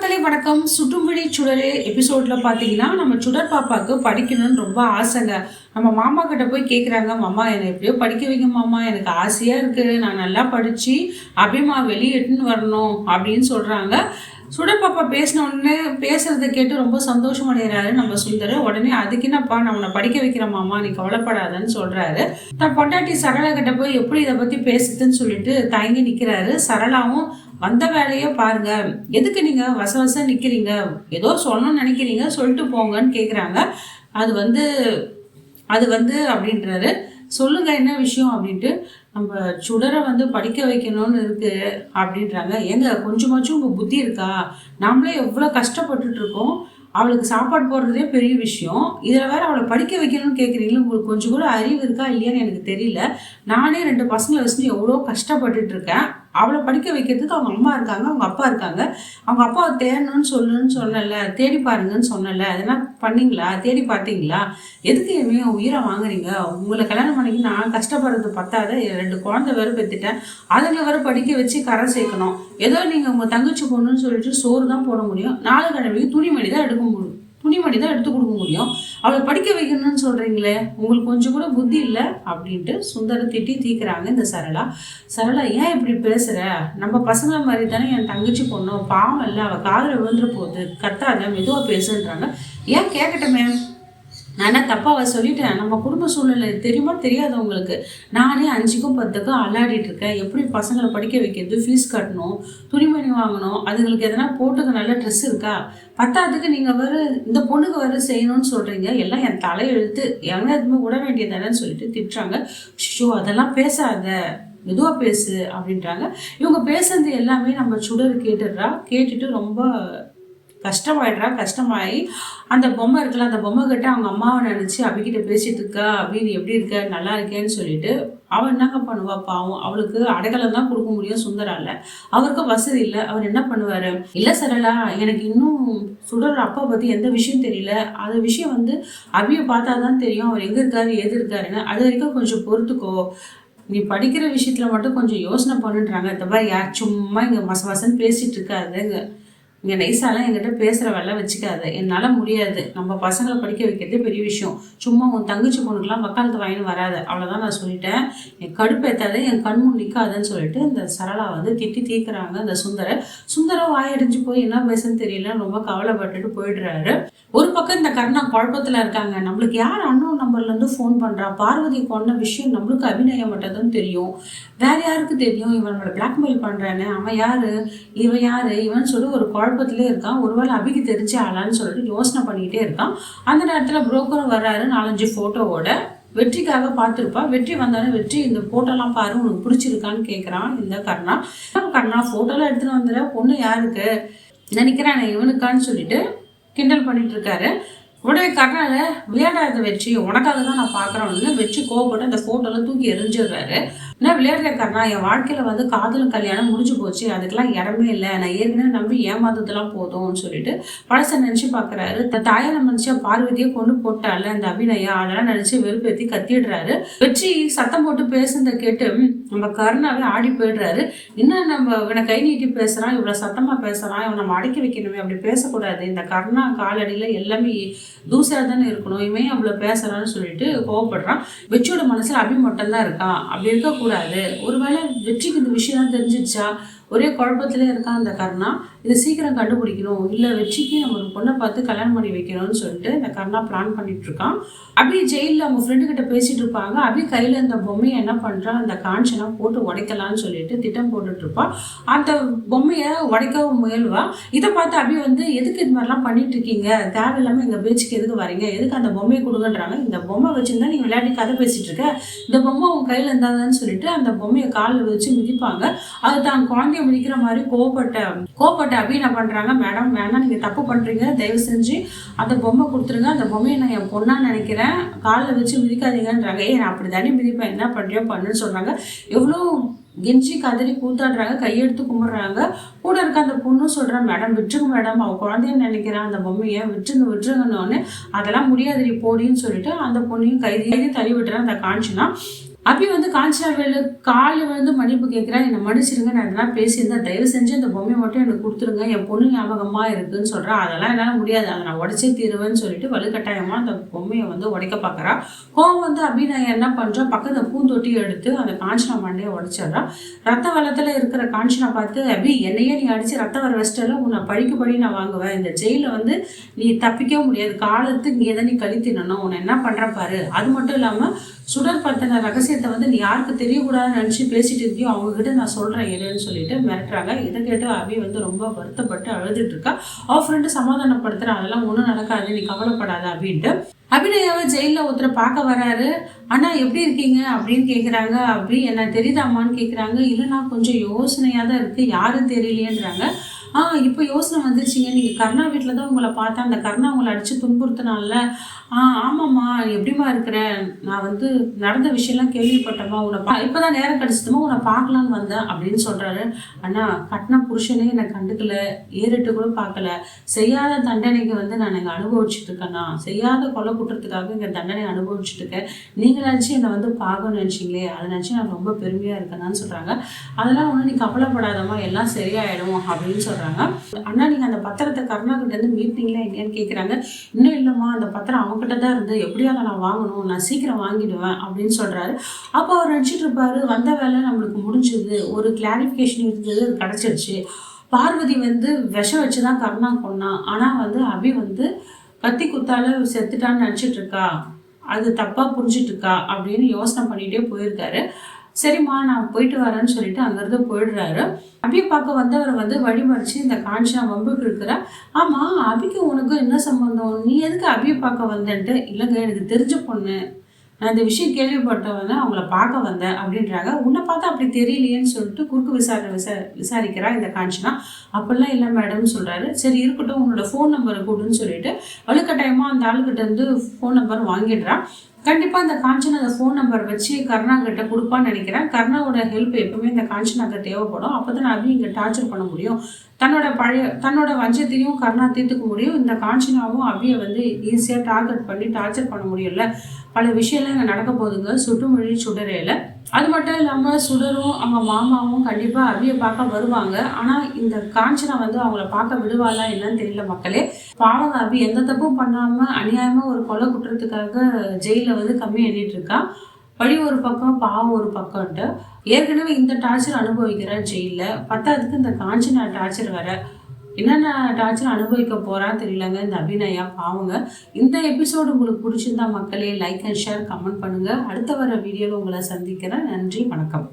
மக்களே வணக்கம். சுட்டும்புழி சுடரே எபிசோட்ல பார்த்தீங்கன்னா நம்ம சுடர் பாப்பாவுக்கு படிக்கணும்னு ரொம்ப ஆசைங்க. நம்ம மாமா கிட்ட போய் கேட்குறாங்க, மாமா என்னை எப்படியோ படிக்க வைங்க மாமா, எனக்கு ஆசையாக இருக்குது, நான் நல்லா படித்து அபிமா வெளியே எட்டுன்னு வரணும் அப்படின்னு சொல்கிறாங்க. சுடர் பாப்பா பேசின உடனே பேசுறதை கேட்டு ரொம்ப சந்தோஷம் அடைகிறாரு நம்ம சுந்தர். உடனே அதுக்கு என்னப்பா, நான் உன்னை படிக்க வைக்கிறேன் மாமா, நீ கவலைப்படாதன்னு சொல்கிறாரு. தன் பொண்டாட்டி சரளா கிட்ட போய் எப்படி இதை பற்றி பேசுதுன்னு சொல்லிட்டு தயங்கி நிற்கிறாரு. சரளாவும் வந்த வேலையை பாருங்க, எதுக்கு நீங்க வச நிக்கிறீங்க, ஏதோ சொல்லணும்னு நினைக்கிறீங்க, சொல்லிட்டு போங்கன்னு கேக்குறாங்க. அது வந்து அது வந்து அப்படின்றாரு. சொல்லுங்க என்ன விஷயம் அப்படின்ட்டு. நம்ம சுடரை வந்து படிக்க வைக்கணும்னு இருக்கு அப்படின்றாங்க. ஏங்க கொஞ்சமாச்சும் உங்க புத்தி இருக்கா? நாமளே எவ்வளோ கஷ்டப்பட்டுட்டு இருக்கோம், அவளுக்கு சாப்பாடு போடுறதே பெரிய விஷயம், இதில் வேற அவளை படிக்க வைக்கணும்னு கேட்குறீங்களா? உங்களுக்கு கொஞ்சம் கூட அறிவு இருக்கா இல்லையான்னு எனக்கு தெரியல. நானே 2 பசங்களை வச்சுட்டு எவ்வளோ கஷ்டப்பட்டுட்டு இருக்கேன். அவளை படிக்க வைக்கிறதுக்கு அவங்க அம்மா இருக்காங்க, அவங்க அப்பா இருக்காங்க. அவங்க அப்பாவை தேடணும்னு சொன்னல, தேடி பாருங்கன்னு சொன்னல, அதெல்லாம் பண்ணீங்களா? தேடி பார்த்தீங்களா? எதுக்கு என் உயிரை வாங்குறீங்க? உங்களை கல்யாணம் பண்ணிக்கு நான் கஷ்டப்படுறது பத்தாத, 2 குழந்தை வேறு பெற்றுட்டேன், அதுங்களை வேறு படிக்க வச்சு கரை சேர்க்கணும். ஏதோ நீங்கள் உங்கள் தங்கச்சி பொண்ணுன்னு சொல்லிட்டு சோறு தான் போட முடியும், 4 கிழமைக்கு துணிமணி தான் எடுத்து கொடுக்க முடியும். அவளை படிக்க வைக்கணும்னு சொல்கிறீங்களே, உங்களுக்கு கொஞ்சம் கூட புத்தி இல்லை அப்படின்ட்டு சுந்தர திட்டி தீக்குறாங்க இந்த சரளா. சரளா, ஏன் இப்படி பேசுகிற? நம்ம பசங்களை மாதிரி தானே என் தங்கச்சி பொண்ணும், பாவம் இல்லை, அவள் காதில் விழுந்துற போகுது, கத்தாத, மெதுவாக பேசுன்றாங்க. ஏன் கேட்கட்டுமே, நான் என்ன தப்பாக சொல்லிட்டேன்? நம்ம குடும்ப சூழ்நிலை தெரியுமா தெரியாது உங்களுக்கு? நானே 5க்கும் 10க்கும் அல்லாடிட்டு இருக்கேன். எப்படி பசங்களை படிக்க வைக்கிறது, ஃபீஸ் கட்டணும், துணிமணி வாங்கணும், அதுங்களுக்கு எதனா போட்டுக்க நல்ல ட்ரெஸ் இருக்கா? பத்தாவதுக்கு நீங்கள் வேறு இந்த பொண்ணுக்கு வேறு செய்யணும்னு சொல்கிறீங்க. எல்லாம் என் தலையெழுத்து, எங்கே எதுவுமே விட வேண்டியதானேன்னு சொல்லிட்டு திட்டுறாங்க. ஷோ அதெல்லாம் பேசாத, மெதுவாக பேசு அப்படின்றாங்க. இவங்க பேசுறது எல்லாமே நம்ம சுடர் கேட்டுட்டு ரொம்ப கஷ்டமாகி அந்த பொம்மை இருக்குல்ல, அந்த பொம்மை கிட்ட அவங்க அம்மாவை நினச்சி அபிகிட்ட பேசிட்டு இருக்கா. அப்படின்னு எப்படி இருக்க, நல்லா இருக்கேன்னு சொல்லிட்டு அவன் என்னங்க பண்ணுவா பாவம், அவளுக்கு அடைக்கலம் தான் கொடுக்க முடியும் சுந்தரால, அவருக்கு வசதி இல்லை. அவர் என்ன பண்ணுவார்? இல்லை சரளா, எனக்கு இன்னும் சுடர் அப்பா பற்றி எந்த விஷயம் தெரியல, அது விஷயம் வந்து அபியை பார்த்தா தான் தெரியும், அவர் எங்கே இருக்காரு ஏது இருக்காருன்னு. அது வரைக்கும் கொஞ்சம் பொறுத்துக்கோ, நீ படிக்கிற விஷயத்தில் மட்டும் கொஞ்சம் யோசனை பண்ணுன்றாங்க. இந்த மாதிரி யார் சும்மா இங்கே மசன்னு பேசிகிட்டு இருக்காதுங்க, இங்கே நைஸாலாம் என்கிட்ட பேசுகிற வேலை வச்சுக்காத, என்னால் முடியாது, நம்ம பசங்களை படிக்க வைக்கிறதே பெரிய விஷயம், சும்மா உன் தங்கச்சி பொண்ணுக்கெல்லாம் வக்காலத்து வாங்கின்னு வராத, அவ்வளோதான் நான் சொல்லிட்டேன், என் கடுப்பேற்றாத, என் கண்முன் நிற்காதுன்னு சொல்லிட்டு இந்த சரளா வந்து திட்டி தீக்குறாங்க. இந்த சுந்தரம் வாயடிஞ்சு போய் என்ன பேசுன்னு தெரியல, ரொம்ப கவலைப்பட்டுட்டு போயிடுறாரு. ஒரு பக்கம் இந்த கருணா குழப்பத்தில் இருக்காங்க. நம்மளுக்கு யார் அன்னோன் நம்பர்லேருந்து ஃபோன் பண்ணுறா? பார்வதி கொண்ட விஷயம் நம்மளுக்கு அபிநயம் மட்டும்தான் தெரியும், வேறு யாருக்கு தெரியும்? இவன் நம்மளை பிளாக்மெயில் பண்ணுறானே, அவன் யார், இவன் யார், இவன் சொல்லி ஒரு குழப்பத்திலே இருக்கான். ஒருவேளை அபிக்கு தெரிஞ்ச ஆளான்னு சொல்லிட்டு யோசனை பண்ணிக்கிட்டே இருக்கான். அந்த நேரத்தில் புரோக்கரும் வர்றாரு 4-5 ஃபோட்டோவோட. வெற்றிக்காக பார்த்துருப்பா. வெற்றி வந்தாலும், வெற்றி இந்த ஃபோட்டோலாம் பாரு, உனக்கு பிடிச்சிருக்கான்னு கேட்குறான் இந்த கர்ணா. ஃபோட்டோலாம் எடுத்துகிட்டு வந்துடுற, பொண்ணு யாருக்கு நினைக்கிறான் இவனுக்கான்னு சொல்லிட்டு கிண்டல் பண்ணிட்டு இருக்காரு. உடனே கர்ணால, விளையாடாத வெற்றி, உனக்காக தான் நான் பார்க்குறோன்னு வெற்றி கோவப்பட்டு அந்த ஃபோட்டோலாம் தூக்கி எரிஞ்சிடுறாரு. என்ன விளையாடுற கர்ணா, என் வாழ்க்கையில் வந்து காதலும் கல்யாணம் முடிஞ்சு போச்சு, அதுக்கெல்லாம் இடமே இல்லை, நான் ஏற்கனவே நம்பி ஏமாத்ததெல்லாம் போதும்னு சொல்லிட்டு பழசை நினச்சி பார்க்குறாரு. தாயை நினச்சா பார்வதியை கொண்டு போட்டால இந்த அபிநயா, அதெல்லாம் நினச்சி வெறுப்பேற்றி கத்திடுறாரு. வெற்றி சத்தம் போட்டு பேசுனதை கேட்டு நம்ம கர்ணாவே ஆடி போயிடுறாரு. இன்னும் நம்ம இவனை கை நீட்டி பேசுகிறான், இவ்வளோ சத்தமாக பேசுகிறான், இவன் நம்ம அடக்கி வைக்கணுமே, அப்படி பேசக்கூடாது, இந்த கர்ணா காலடியில் எல்லாமே தூசியாக தானே இருக்கணும், இவன் அவ்வளோ பேசுகிறான்னு சொல்லிட்டு கோவப்படுறான். வெற்றியோட மனசில் அபி மட்டும்தான் இருக்கான், அப்படி இருக்கக்கூடாது. ஒருவேளை வெற்றிக்கு இந்த விஷயம் தெரிஞ்சிடுச்சா? ஒரே குழப்பத்திலே இருக்கான் அந்த கர்ணா. இதை சீக்கிரம் கண்டுபிடிக்கணும், இல்லை வெற்றிக்கு நம்ம ஒரு பொண்ணை பார்த்து கல்யாணம் பண்ணி வைக்கணும்னு சொல்லிட்டு இந்த கர்ணா பிளான் பண்ணிட்டு இருக்கான். அபி ஜெயிலில் அவங்க ஃப்ரெண்டு கிட்ட பேசிட்டு இருப்பாங்க. அபி கையில் இந்த பொம்மையை என்ன பண்ணுறான், அந்த காஞ்சனா போட்டு உடைக்கலான்னு சொல்லிட்டு திட்டம் போட்டுட்டு இருப்பான். அந்த பொம்மையை உடைக்கவும் முயல்வா. இதை பார்த்து அபி வந்து, எதுக்கு இது மாதிரிலாம் பண்ணிட்டு இருக்கீங்க, தேவையில்லாமல் எங்கள் பேச்சுக்கு எதுக்கு வரீங்க, எதுக்கு அந்த பொம்மையை கொடுங்கன்றாங்க. இந்த பொம்மை வச்சுருந்தா நீங்கள் விளையாடி கதை பேசிட்டு இருக்க, இந்த பொம்மை உன் கையில் இருந்தாதான்னு சொல்லிட்டு அந்த பொம்மையை காலில் வச்சு மிதிப்பாங்க. அது தான் குழந்தைய மிதிக்கிற மாதிரி கோவப்பட்ட அபி என்ன பண்ணுறாங்க, மேடம் வேணாம், நீங்கள் தப்பு பண்ணுறீங்க, தயவு செஞ்சு அந்த பொம்மை கொடுத்துருங்க, அந்த பொம்மையை நான் என் பொண்ணா நினைக்கிறேன், காலில் வச்சு மிதிக்காதீங்கன்றாங்க. நான் அப்படி தானே மிதிப்பேன், என்ன பண்ணுறியோ பண்ணுன்னு சொல்கிறாங்க. எவ்வளோ கெஞ்சி கதறி கூத்தாடுறாங்க, கையெடுத்து கும்பிட்றாங்க. கூட இருக்க அந்த பொண்ணும் சொல்கிறேன், மேடம் விட்டுருங்க மேடம், அவள் குழந்தைன்னு நினைக்கிறான், அந்த பொம்மையை விட்டுருங்கன்னு. அதெல்லாம் முடியாது, நீ போடின்னு சொல்லிட்டு அந்த பொண்ணையும் கைதி தள்ளி விட்டுறான் அந்த காஞ்சனா. அபி வந்து காஞ்சனாவேலு கால் விழுந்து மன்னிப்பு கேட்குறா. என்னை மன்னிச்சிடுங்க, நான் எதனா பேசியிருந்தேன், தயவு செஞ்சு அந்த பொம்மையை மட்டும் எனக்கு கொடுத்துருங்க, என் பொண்ணு ஞாபகமா இருக்குன்னு சொல்றா. அதெல்லாம் என்னால் முடியாது, அதை நான் உடச்சே தீருவேன்னு சொல்லிட்டு வலுக்கட்டாயமாக அந்த பொம்மையை வந்து உடைக்க பார்க்குறா. கோவம் வந்து அபிநயா என்ன பண்ணுறா, பக்கத்தில் பூந்தொட்டி எடுத்து அந்த காஞ்சனா மண்டையை உடைச்சிடுறா. ரத்த வெள்ளத்தில் இருக்கிற காஞ்சனா பார்த்து, அபி என்னையே நீ அடித்து ரத்த வர வச்சிட்டாலும் உன்னை பழிக்கு படி நான் வாங்குவேன், இந்த ஜெயிலில் வந்து நீ தப்பிக்கவும் முடியாது, காலத்துக்கு இங்கே தான் நீ கழித்திடணும், உன்னை என்ன பண்ணுற பாரு. அது மட்டும் இல்லாமல் சுடர் பத்தின ரகசியத்தை வந்து நீ யாருக்கு தெரியக்கூடாதுன்னு நினச்சி பேசிட்டு இருக்கியோ அவங்ககிட்ட நான் சொல்கிறேன் என்னன்னு சொல்லிட்டு மிரட்டுறாங்க. இதை கேட்டு அபி வந்து ரொம்ப வருத்தப்பட்டு அழுதுட்டு இருக்கா. அவள் ஃப்ரெண்டு சமாதானப்படுத்துகிறா, அதெல்லாம் ஒன்றும் நடக்காது, நீ கவலைப்படாத அப்படின்ட்டு. அபிநயாவை ஜெயிலில் ஒருத்தர் பார்க்க வராரு. அண்ணா எப்படி இருக்கீங்க அப்படின்னு கேட்குறாங்க. அப்படி என்ன தெரியுதாம்மான்னு கேட்குறாங்க. இல்லைண்ணா கொஞ்சம் யோசனையாக தான் இருக்குது, யாரும் தெரியலையேன்றாங்க. இப்போ யோசனை வந்துருச்சிங்க, நீங்கள் கருணா வீட்டில் தான் உங்களை பார்த்தேன், அந்த கருணா உங்களை அடித்து துன்புறுத்தினால. ஆமாம்மா எப்படிமா இருக்கிற, நான் வந்து நடந்த விஷயம்லாம் கேள்விப்பட்டேம்மா, உன்னை இப்போ தான் நேரம் கிடச்சிதுமா, உன்னை பார்க்கலான்னு வந்தேன் அப்படின்னு சொல்கிறாரு. அண்ணா கட்டின புருஷனே என்னை கண்டுக்கல, ஏறிட்டு கூட பார்க்கல, செய்யாத தண்டனைக்கு வந்து நான் இங்கே அனுபவிச்சுட்டு இருக்கேண்ணா, செய்யாத கொலை குற்றத்துக்காக இங்கே தண்டனை அனுபவிச்சுட்டு இருக்கேன், நீங்களாச்சும் என்னை வந்து பார்க்கணும்னு நினச்சிங்களே, அதை நினச்சி நான் ரொம்ப பெருமையாக இருக்கேன்னு சொல்கிறாங்க. அதெல்லாம் ஒன்றும் நீ கவலைப்படாதம்மா, எல்லாம் சரியாயிடும் அப்படின்னு சொல்கிறாங்க. அண்ணா நீங்கள் அந்த பத்திரத்தை கருணாகிட்டேருந்து மீட்டிங்களா இல்லையான்னு கேட்குறாங்க. இன்னும் இல்லைம்மா, அந்த பத்திரம் அவங்ககிட்ட தான் இருந்து எப்படியாவது நான் வாங்கணும், நான் சீக்கிரம் வாங்கிடுவேன் அப்படின்னு சொல்கிறாரு. அப்போ அவர் நினச்சிட்டு இருப்பாரு, வந்த வேலை நம்மளுக்கு முடிஞ்சது, ஒரு கிளாரிஃபிகேஷன் இருந்தது, அது கிடச்சிருச்சு. பார்வதி வந்து விஷம் வச்சு தான் கருணா கொன்னான், ஆனால் வந்து அபி வந்து கத்தி குத்தால செத்துட்டான்னு நினச்சிட்டு இருக்கா, அது தப்பாக புரிஞ்சிட்டு இருக்கா அப்படின்னு யோசனை பண்ணிகிட்டே போயிருக்காரு. சரிம்மா நான் போயிட்டு வரேன்னு சொல்லிட்டு அங்கேருந்து போயிடுறாரு. அபியை பார்க்க வந்தவரை வந்து வழிமறிச்சு இந்த காஞ்சனா வம்புக்கு இருக்கிறா. ஆமாம் அபிக்கு உனக்கு என்ன சம்பந்தம், நீ எதுக்கு அபியை பார்க்க வந்தேன்ட்டு. இல்லைங்க எனக்கு தெரிஞ்ச பொண்ணு, நான் இந்த விஷயம் கேள்விப்பட்டவங்க அவங்கள பார்க்க வந்தேன் அப்படின்றாங்க. உன்னை பார்த்தா அப்படி தெரியலையேன்னு சொல்லிட்டு குறுக்கு விசாரிக்கிறா இந்த காஞ்சனா. அப்படிலாம் இல்லை மேடம்னு சொல்கிறாரு. சரி இருக்கட்டும், உன்னோட ஃபோன் நம்பரை கொடுன்னு சொல்லிட்டு வலுக்கட்டாயமாக அந்த ஆளுக்கிட்ட இருந்து ஃபோன் நம்பர் வாங்கிடுறான். கண்டிப்பாக இந்த காஞ்சனா அந்த ஃபோன் நம்பர் வச்சு கருணா கிட்ட கொடுப்பான்னு நினைக்கிறேன். கருணாவோட ஹெல்ப் எப்பவுமே இந்த காஞ்சனாக்கு தேவைப்படும். அப்போ தான் அபி இங்கே டார்ச்சர் பண்ண முடியும், தன்னோட வஞ்சத்தையும் கருணா தீர்த்துக்க முடியும். இந்த காஞ்சனாவும் அபியை வந்து ஈஸியாக டார்கெட் பண்ணி டார்ச்சர் பண்ண முடியல. பல விஷயம்லாம் இங்கே நடக்க போகுதுங்க சுட்டுமொழி சுடரையில். அது மட்டும் இல்லாமல் சுடரும் அவங்க மாமாவும் கண்டிப்பாக அபியை பார்க்க வருவாங்க. ஆனால் இந்த காஞ்சனா வந்து அவங்கள பார்க்க விடுவாளா என்னன்னு தெரியல மக்களே. பாவங்க அபி எந்த தப்பும் பண்ணாமல் அநியாயமாக ஒரு கொலை குற்றத்துக்காக ஜெயிலில் வந்து கம்மி எண்ணிட்டு இருக்கா. பழி ஒரு பக்கம் பாவம் ஒரு பக்கம்ட்டு ஏற்கனவே இந்த டார்ச்சர் அனுபவிக்கிற ஜெயிலில், பத்தாவதுக்கு இந்த காஞ்சனா டார்ச்சர் வர, என்னென்ன டார்ச்சர் அனுபவிக்க போகிறான்னு தெரியலங்க இந்த அபிநயா பாவங்க. இந்த எபிசோடு உங்களுக்கு பிடிச்சிருந்தா மக்களே லைக் அண்ட் ஷேர் கமெண்ட் பண்ணுங்கள். அடுத்த வர வீடியோவில் உங்களை சந்திக்கிறேன். நன்றி, வணக்கம்.